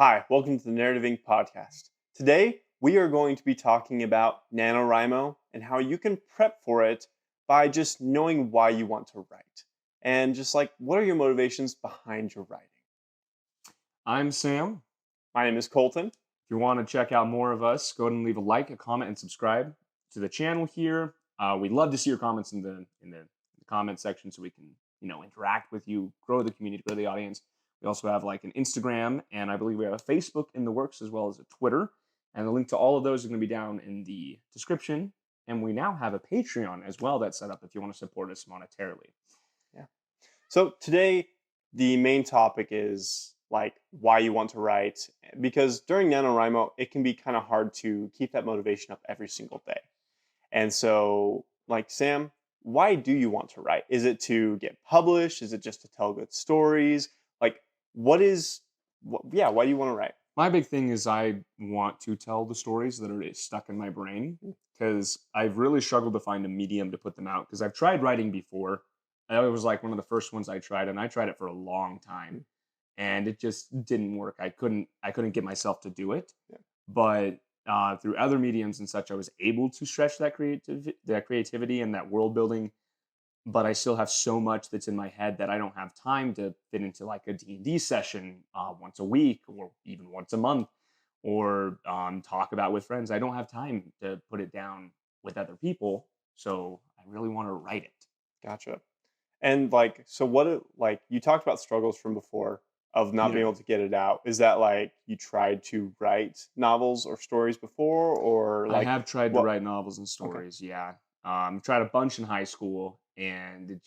Hi, welcome to the Narrative Inc. podcast. Today, we are going to be talking about NaNoWriMo and how you can prep for it by just knowing why you want to write. And just like, what are your motivations behind your writing? I'm Sam. My name is Colton. If you want to check out more of us, go ahead and leave a like, a comment, and subscribe to the channel here. We'd love to see your comments in the comment section so we can interact with you, grow the community, grow the audience. We also have like an Instagram, and I believe we have a Facebook in the works as well as a Twitter. And the link to all of those are going to be down in the description. And we now have a Patreon as well that's set up if you want to support us monetarily. Yeah. So today, the main topic is like why you want to write, because during NaNoWriMo, it can be kind of hard to keep that motivation up every single day. And so, like, Sam, why do you want to write? Is it to get published? Is it just to tell good stories? Like, yeah, why do you want to write? My big thing is I want to tell the stories that are stuck in my brain because I've really struggled to find a medium to put them out because I've tried writing before. It was like one of the first ones I tried, and I tried it for a long time, and it just didn't work. I couldn't get myself to do it. Yeah. But through other mediums and such, I was able to stretch that creativity and that world building, but I still have so much that's in my head that I don't have time to fit into like a D&D session once a week or even once a month or talk about with friends. I don't have time to put it down with other people. So I really want to write it. Gotcha. And like, so like you talked about struggles from before of not being Yeah. able to get it out. Is that like you tried to write novels or stories before, or I like have tried to what? write novels and Okay. stories. Yeah. Tried a bunch in high school and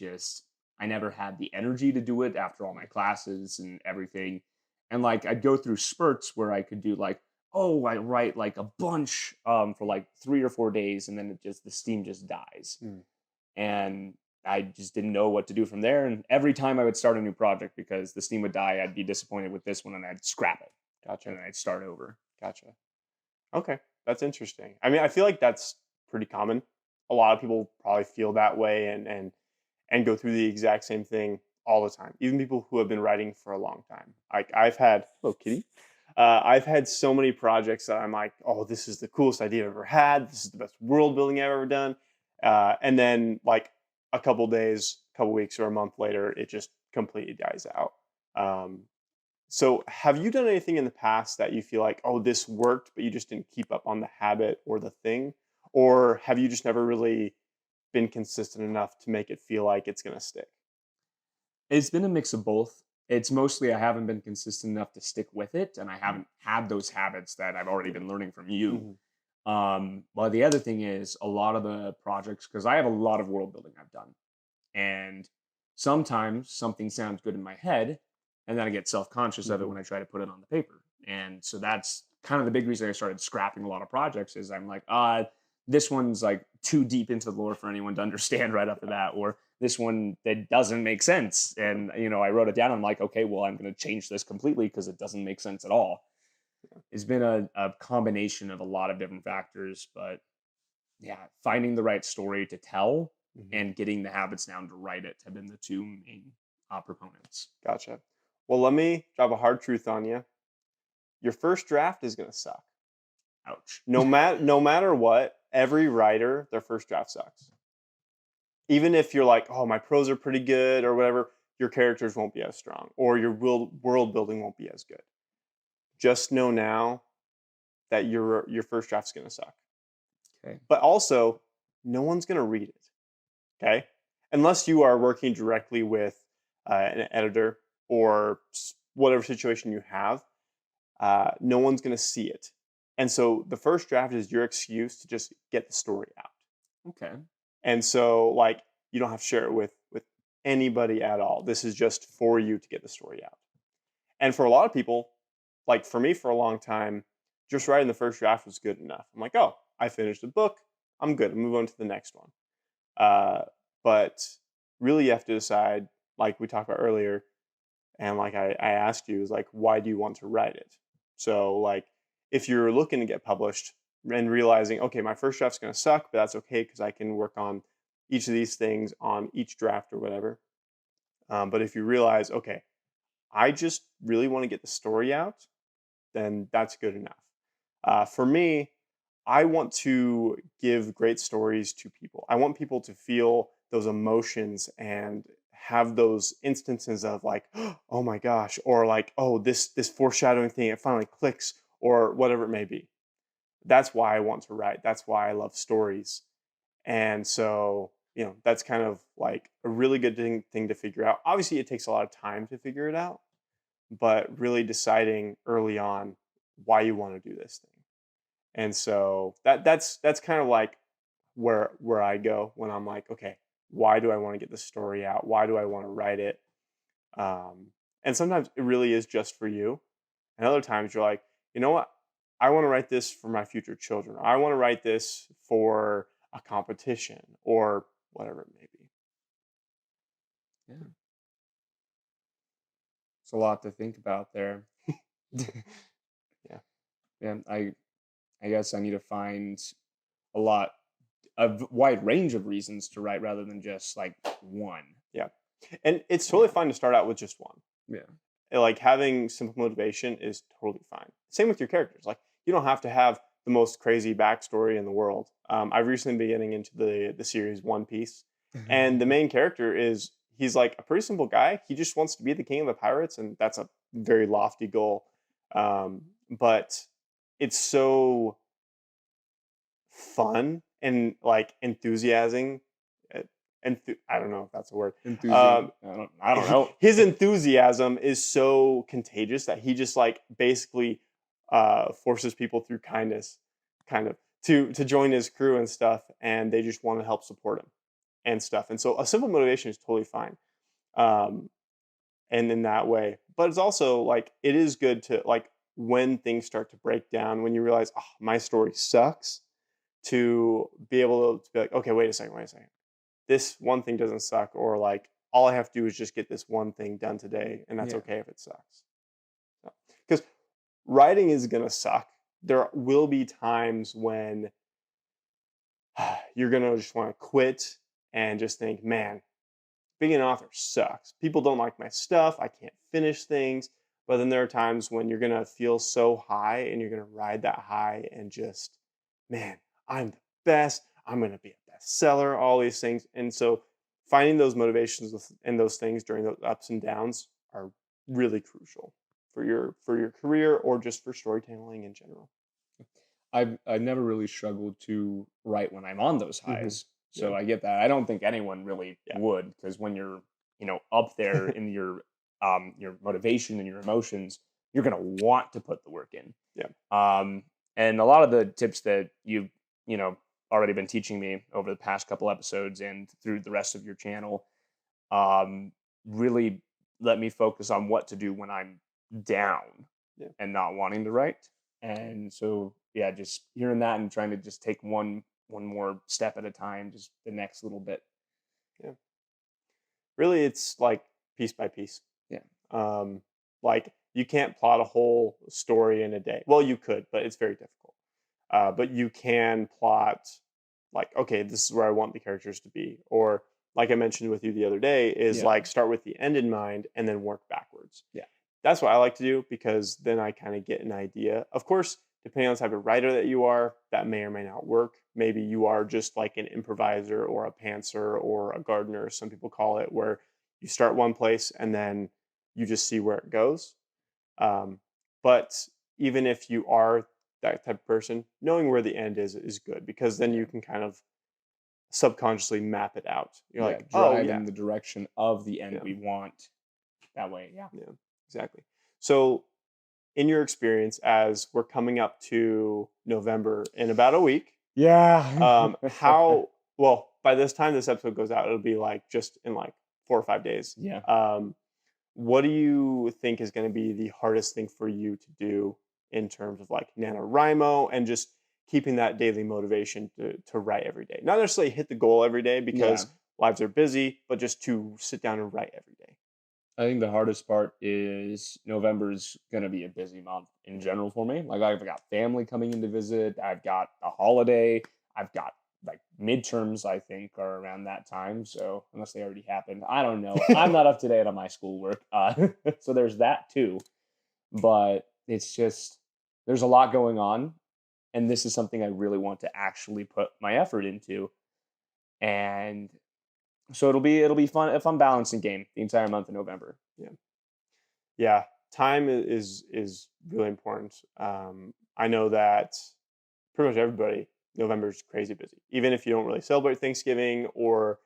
I never had the energy to do it after all my classes and everything. And like, I'd go through spurts where I could do like, oh, I write like a bunch for like 3 or 4 days. And then the steam just dies. Mm, And I just didn't know what to do from there. And every time I would start a new project because the steam would die, I'd be disappointed with this one and I'd scrap it and gotcha. then I'd start over. Gotcha. Okay, that's interesting. I mean, I feel like that's pretty common. A lot of people probably feel that way and go through the exact same thing all the time. Even people who have been writing for a long time. Like I've had, hello kitty. I've had so many projects that I'm like, oh, this is the coolest idea I've ever had. This is the best world building I've ever done. And then like a couple days, couple weeks, or a month later, it just completely dies out. Um, so, have you done anything in the past that you feel like, oh, this worked, but you just didn't keep up on the habit or the thing? Or have you just never really been consistent enough to make it feel like it's going to stick? It's been a mix of both. It's mostly I haven't been consistent enough to stick with it, and I haven't had those habits that I've already been learning from you. Hmm. But the other thing is a lot of the projects, because I have a lot of world building I've done, and sometimes something sounds good in my head, and then I get self conscious of it Hmm. when I try to put it on the paper. And so that's kind of the big reason I started scrapping a lot of projects. Is I'm like, this one's like too deep into the lore for anyone to understand right off the bat, or this one that doesn't make sense. And I wrote it down. I'm like, okay, well, I'm going to change this completely because it doesn't make sense at all. It's been a combination of a lot of different factors, but yeah, finding the right story to tell Hmm. and getting the habits down to write it have been the two main proponents. Gotcha. Well, let me drop a hard truth on you. Your first draft is going to suck. Ouch. No matter what, every writer, their first draft sucks. Even if you're like, oh, my pros are pretty good or whatever, your characters won't be as strong or your world building won't be as good. Just know now that your first draft's going to suck. Okay. But also, no one's going to read it. Okay, unless you are working directly with an editor or whatever situation you have, no one's going to see it. And so the first draft is your excuse to just get the story out. Okay. And so like you don't have to share it with anybody at all. This is just for you to get the story out. And for a lot of people, like for me for a long time, just writing the first draft was good enough. I'm like, oh, I finished the book. I'm good. I'll move on to the next one. Uh, but really, you have to decide, like we talked about earlier, and like I asked you, is like, why do you want to write it? So, like, if you're looking to get published and realizing, okay, my first draft's going to suck, but that's okay because I can work on each of these things on each draft or whatever. But if you realize, okay, I just really want to get the story out, then that's good enough. For me, I want to give great stories to people. I want people to feel those emotions and have those instances of like, oh my gosh, or like, oh, this foreshadowing thing, it finally clicks, or whatever it may be. That's why I want to write. That's why I love stories. And so, that's kind of like a really good thing to figure out. Obviously, it takes a lot of time to figure it out, but really deciding early on why you want to do this thing. And so that's kind of like where I go when I'm like, okay, why do I want to get this story out? Why do I want to write it? And sometimes it really is just for you. And other times you're like, you know what? I want to write this for my future children. I want to write this for a competition or whatever it may be. Yeah. It's a lot to think about there. Yeah. Yeah, I guess I need to find a lot wide range of reasons to write rather than just like one. Yeah. And it's totally Yeah. fine to start out with just one. Yeah. Like having simple motivation is totally fine. Same with your characters. Like you don't have to have the most crazy backstory in the world. I've recently been getting into the series One Piece, and the main character he's like a pretty simple guy. He just wants to be the king of the pirates, and that's a very lofty goal. But it's so fun and like enthusiasing. And I don't know if that's a word. Enthusiasm. I don't know. His enthusiasm is so contagious that he just like basically forces people through kindness, kind of to join his crew and stuff, and they just want to help support him and stuff. And so a simple motivation is totally fine, um, and in that way. But it's also like it is good to like when things start to break down, when you realize, oh, my story sucks, to be able to be like, okay, wait a second, this one thing doesn't suck, or like all I have to do is just get this one thing done today, and that's Yeah. okay if it sucks. Because writing is gonna suck. There will be times when you're gonna just want to quit and just think, man, being an author sucks. People don't like my stuff. I can't finish things. But then there are times when you're gonna feel so high and you're gonna ride that high and just, man, I'm the best. I'm gonna be a bestseller, all these things. And so finding those motivations and those things during those ups and downs are really crucial for your career or just for storytelling in general. I've never really struggled to write when I'm on those Hmm. highs. Yeah. So I get that. I don't think anyone really Yeah. would, because when you're, up there in your motivation and your emotions, you're gonna want to put the work in. Yeah. And a lot of the tips that you've, you know, already been teaching me over the past couple episodes and through the rest of your channel, really let me focus on what to do when I'm down Yeah. and not wanting to write. And so, yeah, just hearing that and trying to just take one more step at a time, just the next little bit. Yeah. Really, it's like piece by piece. Yeah. Um, like you can't plot a whole story in a day. Well, you could, but it's very difficult. But you can plot like, okay, this is where I want the characters to be, or like I mentioned with you the other day, is Yeah. like start with the end in mind and then work backwards. Yeah. That's what I like to do because then I kind of get an idea. Of course, depending on the type of writer that you are, that may or may not work. Maybe you are just like an improviser or a pantser or a gardener, some people call it, where you start one place and then you just see where it goes. Um, but even if you are that type of person, knowing where the end is good because then Yeah. you can kind of subconsciously map it out. You're Yeah. like, oh Drive yeah, in the direction of the end yeah, we want. That way. Yeah. yeah, exactly. So in your experience, as we're coming up to November in about a week, Yeah. how well by this time this episode goes out, it'll be like just in like 4 or 5 days. Yeah. Um, what do you think is going to be the hardest thing for you to do in terms of like NaNoWriMo and just keeping that daily motivation to write every day? Not necessarily hit the goal every day Yeah. because lives are busy, but just to sit down and write every day. I think the hardest part is November is gonna be a busy month in general for me. Like I've got family coming in to visit. I've got a holiday. I've got like midterms. I think are around that time. So unless they already happened, I don't know. I'm not up to date on my schoolwork. So there's that too. But it's just there's a lot going on, and this is something I really want to actually put my effort into. And so it'll be fun, a fun balancing game the entire month of November. Yeah. Yeah. Time is really important. I know that pretty much everybody, November's crazy busy. Even if you don't really celebrate Thanksgiving or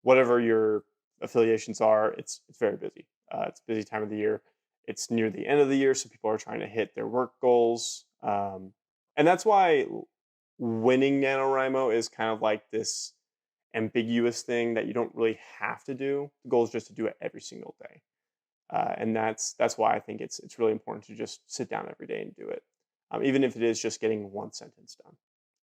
whatever your affiliations are, it's very busy. It's a busy time of the year. It's near the end of the year, so people are trying to hit their work goals. And that's why winning NaNoWriMo is kind of like this ambiguous thing that you don't really have to do. The goal is just to do it every single day. And that's why I think it's really important to just sit down every day and do it, even if it is just getting one sentence done,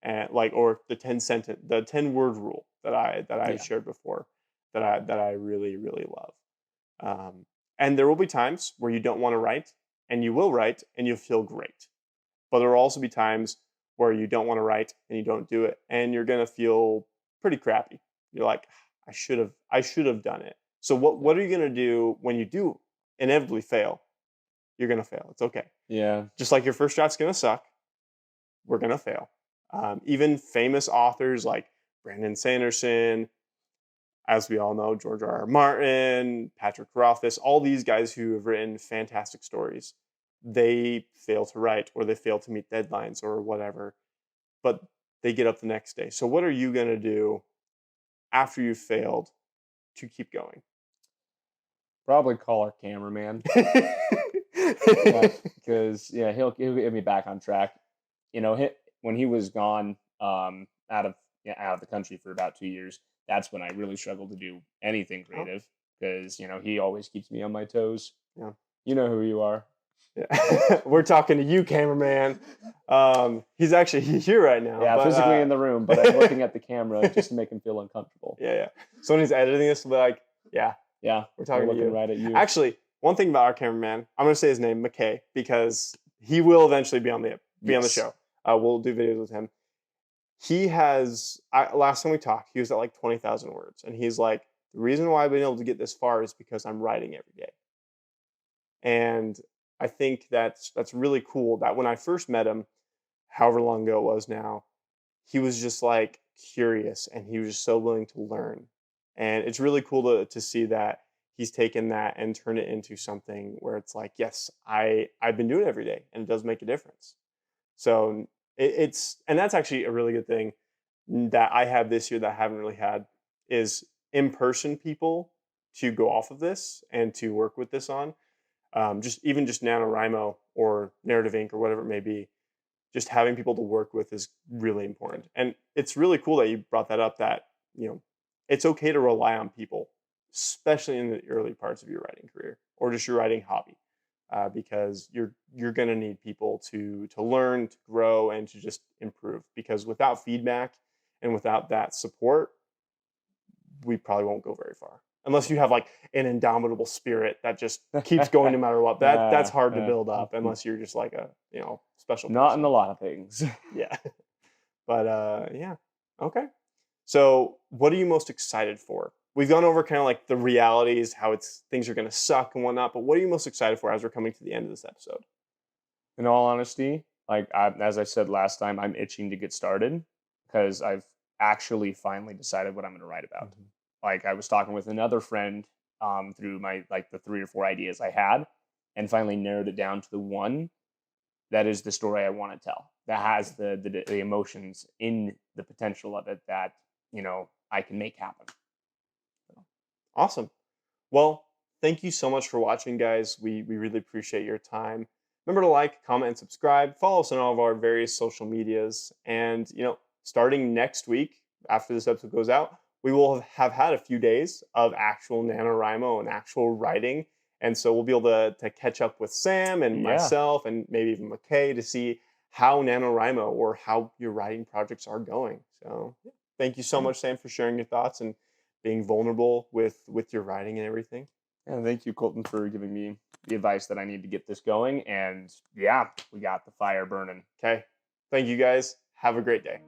and like or the 10 word rule that I Yeah. shared before, that I really love. And there will be times where you don't want to write, and you will write, and you'll feel great. But there will also be times where you don't want to write and you don't do it, and you're gonna feel pretty crappy. You're like, I should have done it. So what are you gonna do when you do inevitably fail? You're gonna fail. It's okay. Yeah. Just like your first draft's gonna suck, we're gonna fail. Even famous authors like Brandon Sanderson, as we all know, George R. R. Martin, Patrick Rothfuss, all these guys who have written fantastic stories, they fail to write or they fail to meet deadlines or whatever, but they get up the next day. So what are you gonna do after you've failed to keep going? Probably call our cameraman. Yeah, because yeah, he'll get me back on track. When he was gone, out of yeah, out of the country for about 2 years, that's when I really struggled to do anything Oh, creative because he always keeps me on my toes. yeah. You know who you are. Yeah. We're talking to you, cameraman. He's actually here right now, Yeah, but physically in the room, but I'm looking at the camera just to make him feel uncomfortable. yeah, yeah. So when he's editing this, we'll be like, yeah, Yeah, we're we're talking to looking you. right at you. Actually, one thing about our cameraman, I'm gonna say his name, McKay, because he will eventually be on the Yes. show. We'll do videos with him. He has last time we talked, he was at like 20,000 words, and he's like, the reason why I've been able to get this far is because I'm writing every day. And I think that's really cool. That when I first met him, however long ago it was now, he was just like curious and he was just so willing to learn. And it's really cool to see that he's taken that and turned it into something where it's like, yes, I've been doing it every day and it does make a difference. So and that's actually a really good thing that I have this year that I haven't really had is in person people to go off of this and to work with this on. Just NaNoWriMo or Narrative Inc. or whatever it may be, just having people to work with is really important. And it's really cool that you brought that up that, you know, it's okay to rely on people, especially in the early parts of your writing career or just your writing hobby. Because you're gonna need people to learn, to grow, and to just improve. Because without feedback and without that support, we probably won't go very far. Unless you have like an indomitable spirit that just keeps going no matter what. That's hard to build up unless you're just like a special Not in person. a lot of things. Yeah. But yeah. Okay. So what are you most excited for? We've gone over kind of like the realities, how things are gonna suck and whatnot, but what are you most excited for as we're coming to the end of this episode? In all honesty, as I said last time, I'm itching to get started because I've actually finally decided what I'm going to write about. Mhm. Like I was talking with another friend through my the 3 or 4 ideas I had, and finally narrowed it down to the one that is the story I want to tell. That has the emotions in the potential of it that I can make happen. Awesome. Well, thank you so much for watching, guys. We really appreciate your time. Remember to like, comment, and subscribe. Follow us on all of our various social medias. And starting next week, after this episode goes out, we will have had a few days of actual NaNoWriMo and actual writing. And so we'll be able to catch up with Sam and Yeah, myself and maybe even McKay to see how NaNoWriMo or how your writing projects are going. So yeah. Thank you so yeah, much, Sam, for sharing your thoughts and being vulnerable with your writing and everything. and thank you, Colton, for giving me the advice that I need to get this going. And yeah, we got the fire burning. Okay. Thank you guys. Have a great day.